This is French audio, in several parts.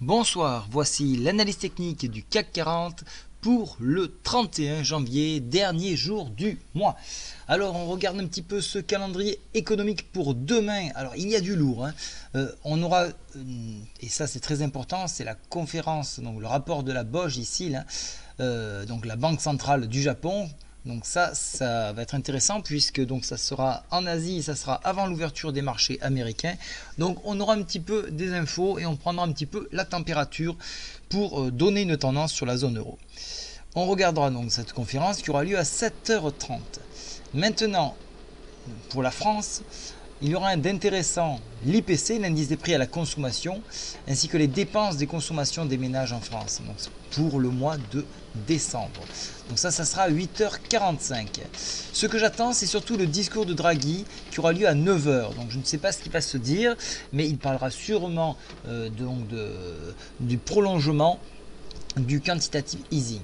Bonsoir, voici l'analyse technique du CAC 40 pour le 31 janvier, dernier jour du mois. Alors on regarde un petit peu ce calendrier économique pour demain. Alors il y a du lourd, hein. On aura, et ça c'est très important, c'est la conférence, donc le rapport de la BOJ ici, là, donc la Banque Centrale du Japon. Donc ça va être intéressant puisque donc ça sera en Asie, ça sera avant l'ouverture des marchés américains. Donc on aura un petit peu des infos et on prendra un petit peu la température pour donner une tendance sur la zone euro. On regardera donc cette conférence qui aura lieu à 7h30. Maintenant, pour la France, il y aura un d'intéressant l'IPC, l'indice des prix à la consommation, ainsi que les dépenses des consommations des ménages en France, donc pour le mois de décembre. Donc ça sera à 8h45. Ce que j'attends, c'est surtout le discours de Draghi qui aura lieu à 9h. Donc je ne sais pas ce qu'il va se dire, mais il parlera sûrement du prolongement du quantitative easing.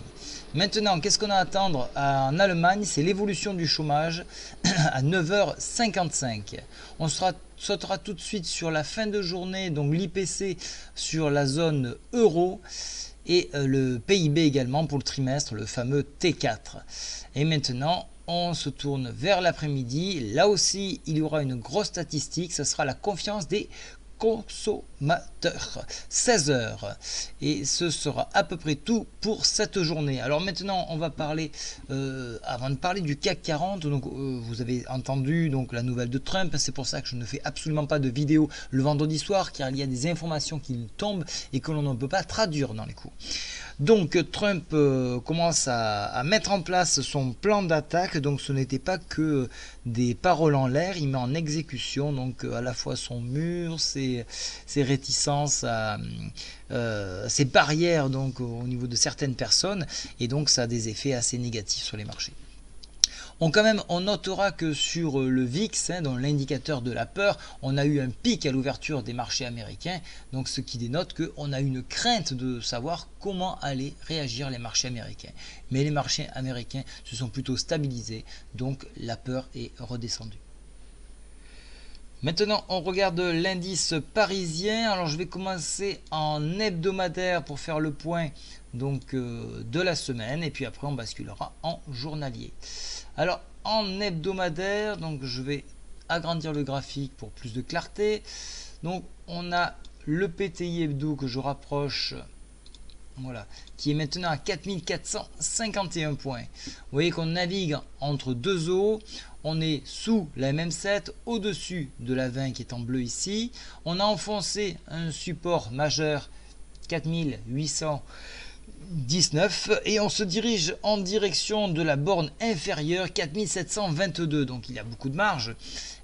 Maintenant, qu'est-ce qu'on a à attendre en Allemagne? C'est l'évolution du chômage à 9h55. On sautera tout de suite sur la fin de journée, donc l'IPC sur la zone euro et le PIB également pour le trimestre, le fameux T4. Et maintenant, on se tourne vers l'après-midi. Là aussi, il y aura une grosse statistique, ce sera la confiance des consommateurs, 16h, et ce sera à peu près tout pour cette journée. Alors maintenant on va parler, avant de parler du CAC 40, donc vous avez entendu donc la nouvelle de Trump, c'est pour ça que je ne fais absolument pas de vidéo le vendredi soir, car il y a des informations qui tombent et que l'on ne peut pas traduire dans les coups. Donc Trump commence à mettre en place son plan d'attaque, donc ce n'était pas que des paroles en l'air, il met en exécution donc à la fois son mur, ses réticences, ses barrières donc au niveau de certaines personnes, et donc ça a des effets assez négatifs sur les marchés. On notera que sur le VIX, dans l'indicateur de la peur, on a eu un pic à l'ouverture des marchés américains, donc ce qui dénote qu'on a une crainte de savoir comment allaient réagir les marchés américains. Mais les marchés américains se sont plutôt stabilisés, donc la peur est redescendue. Maintenant, on regarde l'indice parisien. Alors, je vais commencer en hebdomadaire pour faire le point donc de la semaine, et puis après on basculera en journalier. Alors, en hebdomadaire, donc je vais agrandir le graphique pour plus de clarté. Donc, on a le PTI hebdo que je rapproche, voilà, qui est maintenant à 4451 points. Vous voyez qu'on navigue entre deux eaux. On est sous la MM7, au-dessus de la 20 qui est en bleu ici. On a enfoncé un support majeur 4819 et on se dirige en direction de la borne inférieure 4722. Donc il y a beaucoup de marge.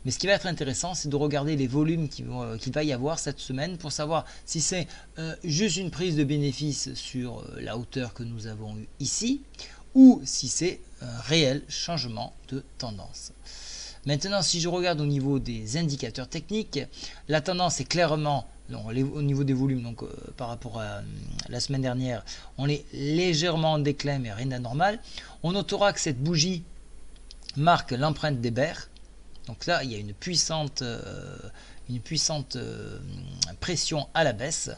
Mais ce qui va être intéressant, c'est de regarder les volumes qu'il va y avoir cette semaine pour savoir si c'est juste une prise de bénéfice sur la hauteur que nous avons eue ici, ou si c'est un réel changement de tendance. Maintenant, si je regarde au niveau des indicateurs techniques, la tendance est clairement, au niveau des volumes, donc par rapport à la semaine dernière, on est légèrement en déclin, mais rien d'anormal. On notera que cette bougie marque l'empreinte des bears. Donc là, il y a une puissante pression à la baisse.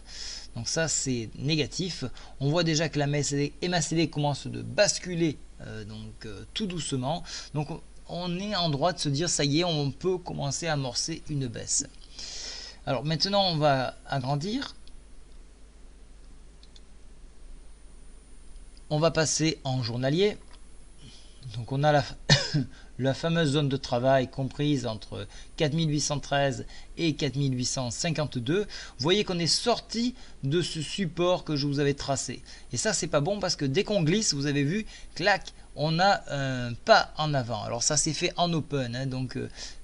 Donc ça, c'est négatif. On voit déjà que la MACD commence de basculer tout doucement. Donc on est en droit de se dire, ça y est, on peut commencer à amorcer une baisse. Alors maintenant, on va agrandir. On va passer en journalier. Donc on a la fameuse zone de travail comprise entre 4813 et 4852. Vous voyez qu'on est sorti de ce support que je vous avais tracé. Et ça, c'est pas bon parce que dès qu'on glisse, vous avez vu, clac, on a un pas en avant. Alors ça s'est fait en open, hein, donc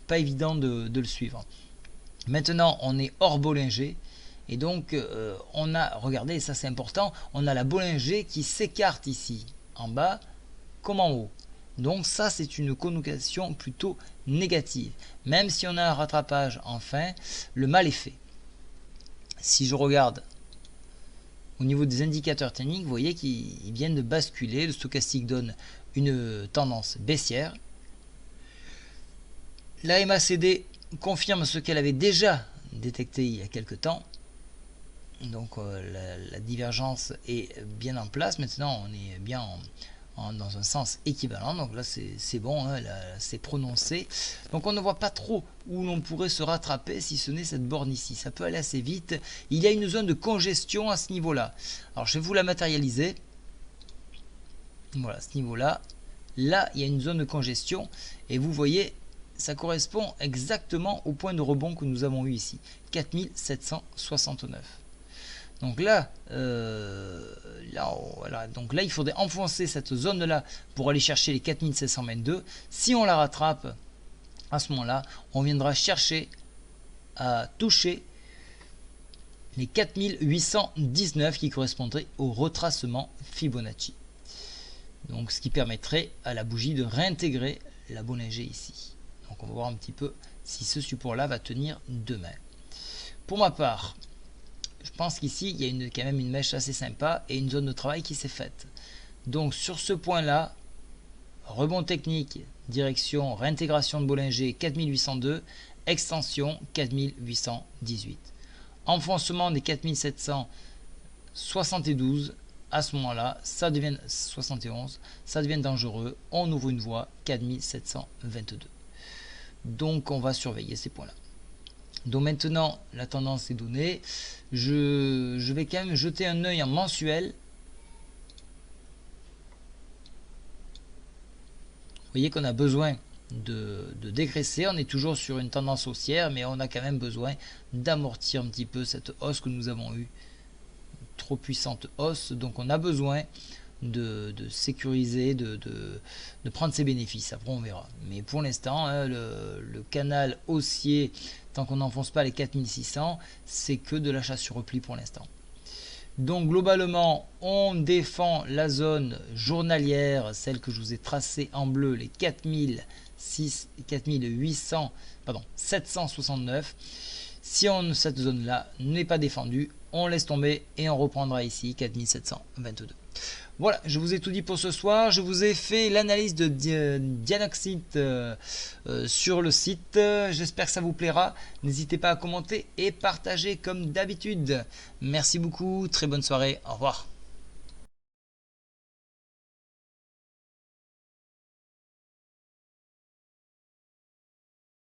pas évident de le suivre. Maintenant, on est hors Bollinger. Et donc, on a, regardez, et ça c'est important, on a la Bollinger qui s'écarte ici, en bas, comme en haut. Donc ça, c'est une connotation plutôt négative. Même si on a un rattrapage enfin, le mal est fait. Si je regarde au niveau des indicateurs techniques, vous voyez qu'ils viennent de basculer. Le stochastique donne une tendance baissière. La MACD confirme ce qu'elle avait déjà détecté il y a quelque temps. Donc la divergence est bien en place. Maintenant, on est bien dans un sens équivalent. Donc là, c'est bon, hein, c'est prononcé. Donc on ne voit pas trop où l'on pourrait se rattraper si ce n'est cette borne ici. Ça peut aller assez vite. Il y a une zone de congestion à ce niveau-là. Alors je vais vous la matérialiser. Voilà, à ce niveau-là. Là, il y a une zone de congestion. Et vous voyez, ça correspond exactement au point de rebond que nous avons eu ici. 4769. Donc là, voilà. Donc là, il faudrait enfoncer cette zone-là pour aller chercher les 4722. Si on la rattrape, à ce moment-là, on viendra chercher à toucher les 4819 qui correspondraient au retracement Fibonacci. Donc ce qui permettrait à la bougie de réintégrer la Bollinger ici. Donc on va voir un petit peu si ce support-là va tenir demain. Pour ma part, je pense qu'ici, il y a quand même une mèche assez sympa et une zone de travail qui s'est faite. Donc sur ce point-là, rebond technique, direction, réintégration de Bollinger 4802, extension 4818. Enfoncement des 4772, à ce moment-là, ça devient 71, ça devient dangereux, on ouvre une voie 4722. Donc on va surveiller ces points-là. Donc maintenant, la tendance est donnée. Je vais quand même jeter un œil en mensuel. Vous voyez qu'on a besoin de dégraisser. On est toujours sur une tendance haussière, mais on a quand même besoin d'amortir un petit peu cette hausse que nous avons eue. Trop puissante hausse. Donc on a besoin de sécuriser, de prendre ses bénéfices. Après on verra. Mais pour l'instant, hein, le canal haussier, tant qu'on n'enfonce pas les 4600, c'est que de l'achat sur repli pour l'instant. Donc globalement, on défend la zone journalière, celle que je vous ai tracée en bleu, les 769. Si cette zone-là n'est pas défendue, on laisse tomber et on reprendra ici 4722. Voilà, je vous ai tout dit pour ce soir. Je vous ai fait l'analyse de Dianoxite sur le site. J'espère que ça vous plaira. N'hésitez pas à commenter et partager comme d'habitude. Merci beaucoup, très bonne soirée, au revoir.